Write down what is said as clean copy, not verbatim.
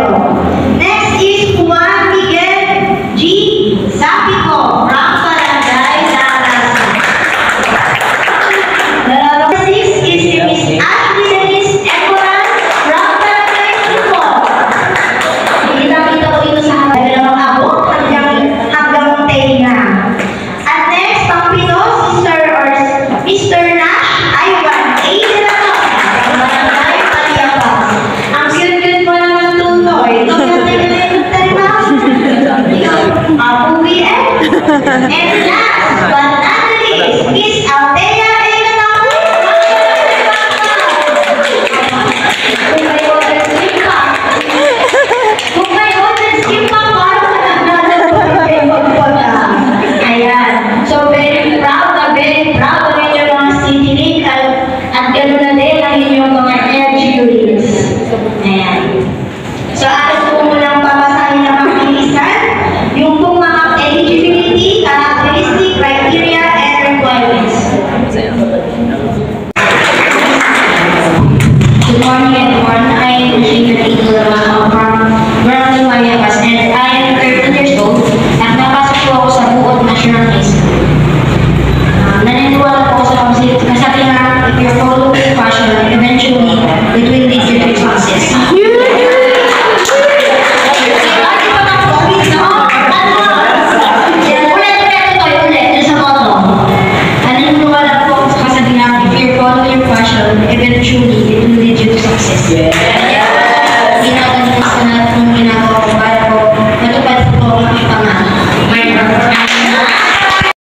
Cordero. Next is Juan Miguel G. Zapico from Barangay Narasa. Number 6 is si Miss Ashley Denise Ecoran from Barangay Sipol. Kita-kita ko dito sa dalawang abot hanggang tenga. At next, ang pito, Mr. Nash Ivan A. De La Rosa from Barangay Paliapas. Ang cute-cute mo naman tutoy. Ito yung tayo-tayo. Apo BM. And last but not least, Miss Althea A. Latawi. Kung may order skip pa. Kung may order skip pa, parang nananapos kayo magpunta. Ayan. So, very proud ng inyong mga CDLIC at gano'n na din ang inyong mga LGUs. Ayan. So, atin po munang papasahin na pagkilisan yung pong mga eligibility, characteristic, criteria, and requirements. Good morning everyone. I am Regina Tito from Barangay Maya